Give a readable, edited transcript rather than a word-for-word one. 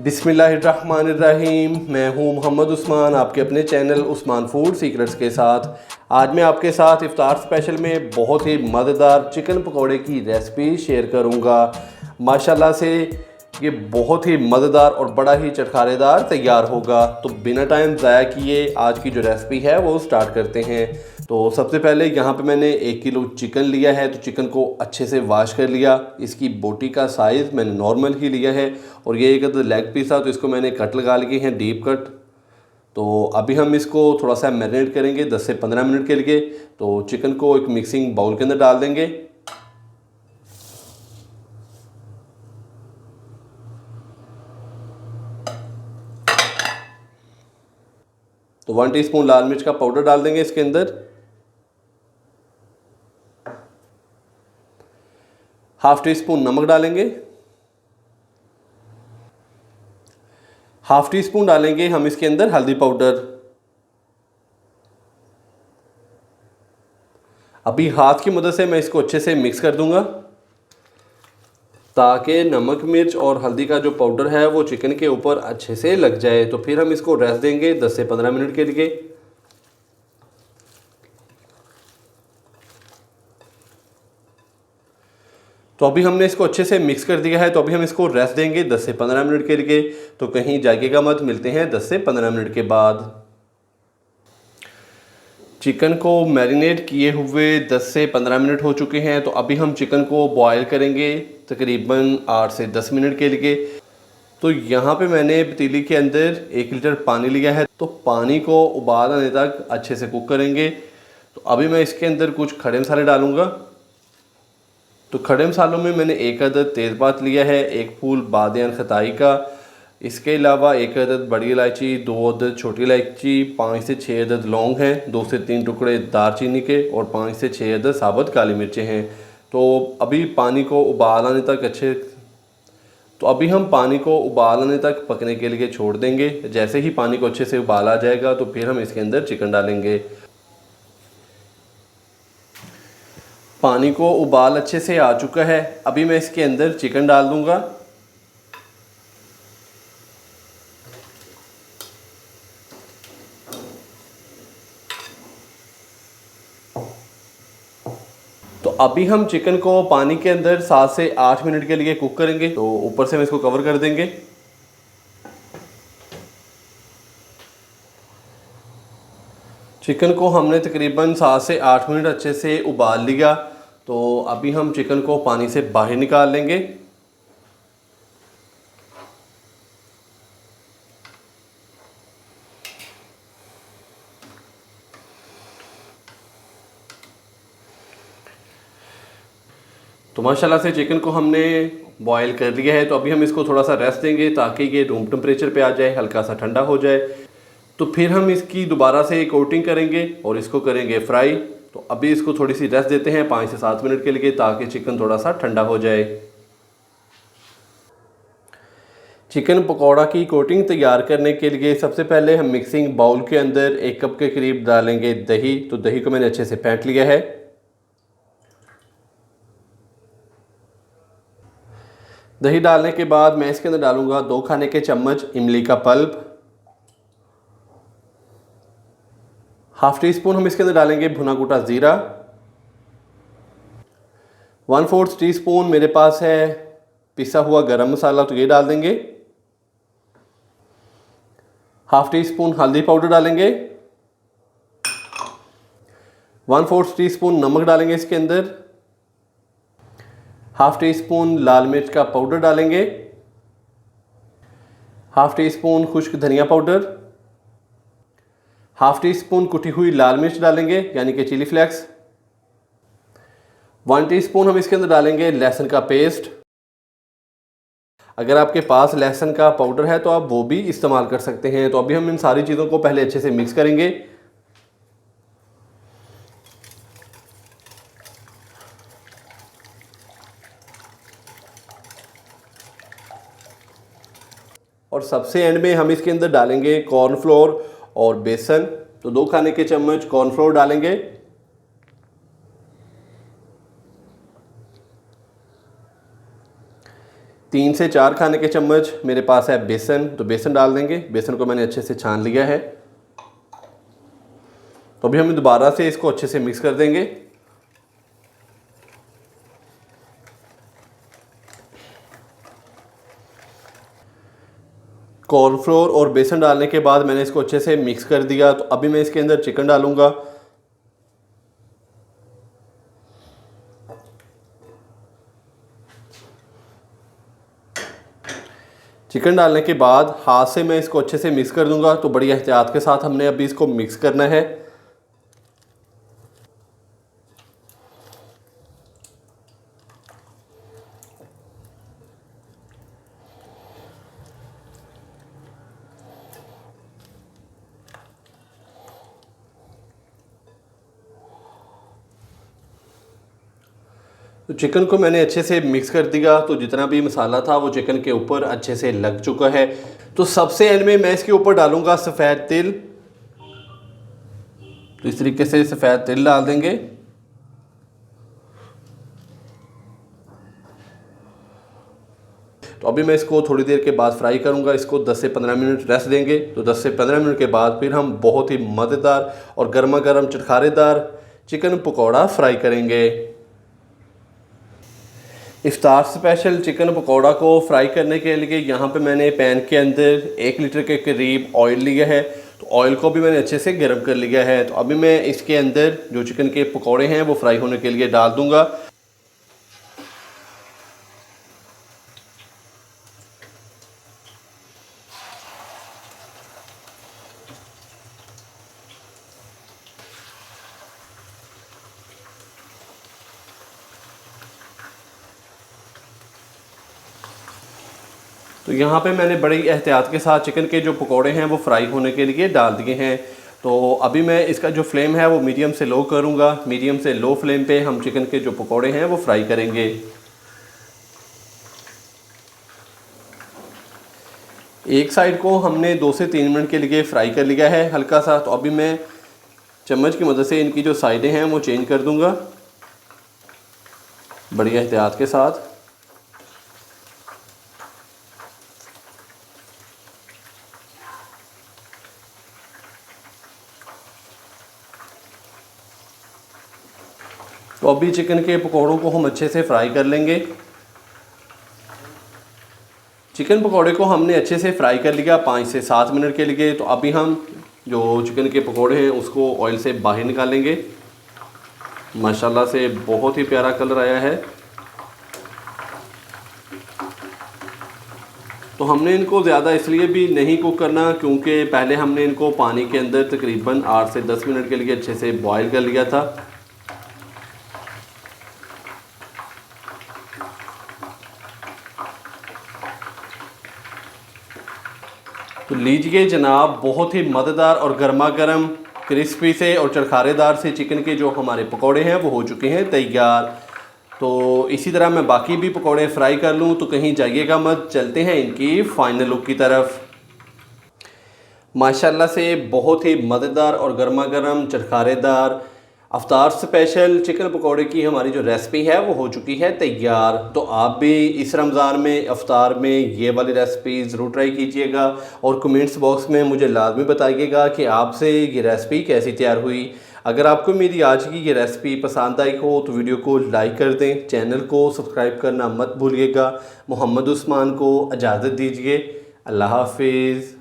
बिस्मिल्लाहिर्रहमानिर्रहीम। मैं हूं मोहम्मद उस्मान, आपके अपने चैनल उस्मान फूड सीक्रेट्स के साथ। आज मैं आपके साथ इफ्तार स्पेशल में बहुत ही मज़ेदार चिकन पकौड़े की रेसिपी शेयर करूंगा। माशाल्लाह से ये बहुत ही मज़ेदार और बड़ा ही चटखारेदार तैयार होगा। तो बिना टाइम ज़ाया किए आज की जो रेसिपी है वो स्टार्ट करते हैं। तो सबसे पहले यहाँ पे मैंने 1 किलो चिकन लिया है। तो चिकन को अच्छे से वॉश कर लिया। इसकी बोटी का साइज़ मैंने नॉर्मल ही लिया है और ये एक लेग पीस था तो इसको मैंने कट लगा लिए हैं, डीप कट। तो अभी हम इसको थोड़ा सा मैरिनेट करेंगे 10 से 15 मिनट के लिए। तो चिकन को एक मिक्सिंग बाउल के अंदर डाल देंगे। तो 1 टीस्पून लाल मिर्च का पाउडर डाल देंगे इसके अंदर। हाफ टी स्पून नमक डालेंगे। हाफ टी स्पून डालेंगे हम इसके अंदर हल्दी पाउडर। अभी हाथ की मदद से मैं इसको अच्छे से मिक्स कर दूंगा ताकि नमक मिर्च और हल्दी का जो पाउडर है वो चिकन के ऊपर अच्छे से लग जाए। तो फिर हम इसको रेस्ट देंगे 10 से 15 मिनट के लिए। तो अभी हमने इसको अच्छे से मिक्स कर दिया है। तो अभी हम इसको रेस्ट देंगे 10 से 15 मिनट के लिए। तो कहीं जाइएगा मत, मिलते हैं 10 से 15 मिनट के बाद। चिकन को मैरिनेट किए हुए 10 से 15 मिनट हो चुके हैं। तो अभी हम चिकन को बॉयल करेंगे तकरीबन 8 से 10 मिनट के लिए। तो यहाँ पे मैंने पतीली के अंदर 1 लीटर पानी लिया है। तो पानी को उबाल आने तक अच्छे से कुक करेंगे। तो अभी मैं इसके अंदर कुछ खड़े मसाले डालूँगा। तो खड़े मसालों में मैंने 1 अदद तेज़पात लिया है, 1 फूल बादियान खताई का। इसके अलावा 1 अदद बड़ी इलायची, 2 अदद छोटी इलायची, 5 से 6 अदद लौंग हैं, 2 से 3 टुकड़े दालचीनी के और 5 से 6 अदद साबुत काली मिर्चें हैं। तो अभी पानी को उबाल आने तक पकने के लिए छोड़ देंगे। जैसे ही पानी को अच्छे से उबाल आ जाएगा तो फिर हम इसके अंदर चिकन डालेंगे। पानी को उबाल अच्छे से आ चुका है। अभी मैं इसके अंदर चिकन डाल दूंगा। तो अभी हम चिकन को पानी के अंदर 7 से 8 मिनट के लिए कुक करेंगे। तो ऊपर से हम इसको कवर कर देंगे। चिकन को हमने तकरीबन 7 से 8 मिनट अच्छे से उबाल लिया। तो अभी हम चिकन को पानी से बाहर निकाल लेंगे। तो माशाल्लाह से चिकन को हमने बॉयल कर लिया है। तो अभी हम इसको थोड़ा सा रेस्ट देंगे ताकि ये रूम टेम्परेचर पे आ जाए, हल्का सा ठंडा हो जाए। तो फिर हम इसकी दोबारा से कोटिंग करेंगे और इसको करेंगे फ्राई। तो अभी इसको थोड़ी सी रेस्ट देते हैं 5 से 7 मिनट के लिए ताकि चिकन थोड़ा सा ठंडा हो जाए। चिकन पकौड़ा की कोटिंग तैयार करने के लिए सबसे पहले हम मिक्सिंग बाउल के अंदर 1 कप के करीब डालेंगे दही। तो दही को मैंने अच्छे से फेंट लिया है। दही डालने के बाद मैं इसके अंदर डालूंगा 2 खाने के चम्मच इमली का पल्प। हाफ टी स्पून हम इसके अंदर डालेंगे भुना कुटा ज़ीरा। 1/4 टी स्पून मेरे पास है पिसा हुआ गरम मसाला, तो ये डाल देंगे। हाफ टी स्पून हल्दी पाउडर डालेंगे। 1/4 टी स्पून नमक डालेंगे इसके अंदर। हाफ टी स्पून लाल मिर्च का पाउडर डालेंगे। हाफ टी स्पून खुश्क धनिया पाउडर। हाफ टी स्पून कुटी हुई लाल मिर्च डालेंगे यानी कि चिली फ्लेक्स। 1 टीस्पून हम इसके अंदर डालेंगे लहसुन का पेस्ट। अगर आपके पास लहसुन का पाउडर है तो आप वो भी इस्तेमाल कर सकते हैं। तो अभी हम इन सारी चीज़ों को पहले अच्छे से मिक्स करेंगे। और सबसे एंड में हम इसके अंदर डालेंगे कॉर्नफ्लोर और बेसन। तो 2 खाने के चम्मच कॉर्नफ्लोर डालेंगे। 3 से 4 खाने के चम्मच मेरे पास है बेसन, तो बेसन डाल देंगे। बेसन को मैंने अच्छे से छान लिया है। तो अभी हम दोबारा से इसको अच्छे से मिक्स कर देंगे। कॉर्नफ्लोर और बेसन डालने के बाद मैंने इसको अच्छे से मिक्स कर दिया। तो अभी मैं इसके अंदर चिकन डालूंगा। चिकन डालने के बाद हाथ से मैं इसको अच्छे से मिक्स कर दूंगा। तो बड़ी एहतियात के साथ हमने अभी इसको मिक्स करना है। तो चिकन को मैंने अच्छे से मिक्स कर दिया। तो जितना भी मसाला था वो चिकन के ऊपर अच्छे से लग चुका है। तो सबसे एंड में मैं इसके ऊपर डालूंगा सफ़ेद तिल। तो इस तरीके से सफ़ेद तिल डाल देंगे। तो अभी मैं इसको थोड़ी देर के बाद फ्राई करूंगा। इसको 10 से 15 मिनट रेस्ट देंगे। तो 10 से 15 मिनट के बाद फिर हम बहुत ही मज़ेदार और गर्मा गर्म चटखारेदार चिकन पकौड़ा फ्राई करेंगे। इफ्तार स्पेशल चिकन पकौड़ा को फ्राई करने के लिए यहाँ पे मैंने पैन के अंदर 1 लीटर के करीब ऑयल लिया है। तो ऑयल को भी मैंने अच्छे से गर्म कर लिया है। तो अभी मैं इसके अंदर जो चिकन के पकौड़े हैं वो फ्राई होने के लिए डाल दूँगा। तो यहाँ पे मैंने बड़ी एहतियात के साथ चिकन के जो पकोड़े हैं वो फ्राई होने के लिए डाल दिए हैं। तो अभी मैं इसका जो फ्लेम है वो मीडियम से लो करूँगा। मीडियम से लो फ्लेम पे हम चिकन के जो पकोड़े हैं वो फ्राई करेंगे। एक साइड को हमने 2 से 3 मिनट के लिए फ्राई कर लिया है हल्का सा। तो अभी मैं चम्मच की मदद से इनकी जो साइडें हैं वो चेंज कर दूँगा बड़ी एहतियात के साथ। तो अभी चिकन के पकौड़ों को हम अच्छे से फ्राई कर लेंगे। चिकन पकौड़े को हमने अच्छे से फ्राई कर लिया 5 से 7 मिनट के लिए। तो अभी हम जो चिकन के पकौड़े हैं उसको ऑयल से बाहर निकालेंगे। माशाल्लाह से बहुत ही प्यारा कलर आया है। तो हमने इनको ज़्यादा इसलिए भी नहीं कुक करना क्योंकि पहले हमने इनको पानी के अंदर तकरीबन 8 से 10 मिनट के लिए अच्छे से बॉयल कर लिया था। तो लीजिए जनाब, बहुत ही मज़ेदार और गर्मा गर्म क्रिस्पी से और चरखारेदार से चिकन के जो हमारे पकोड़े हैं वो हो चुके हैं तैयार। तो इसी तरह मैं बाकी भी पकोड़े फ्राई कर लूँ। तो कहीं जाइएगा मत, चलते हैं इनकी फ़ाइनल लुक की तरफ। माशाल्लाह से बहुत ही मज़ेदार और गर्मा गर्म चरखारेदार अफ्तार स्पेशल चिकन पकौड़े की हमारी जो रेसिपी है वो हो चुकी है तैयार। तो आप भी इस रमज़ान में अफ्तार में ये वाली रेसिपी ज़रूर ट्राई कीजिएगा और कमेंट्स बॉक्स में मुझे लाजमी बताइएगा कि आपसे ये रेसिपी कैसी तैयार हुई। अगर आपको मेरी आज की ये रेसिपी पसंद आई हो तो वीडियो को लाइक कर दें, चैनल को सब्सक्राइब करना मत भूलिएगा। मोहम्मद उस्मान को इजाज़त दीजिए। अल्लाह हाफिज़।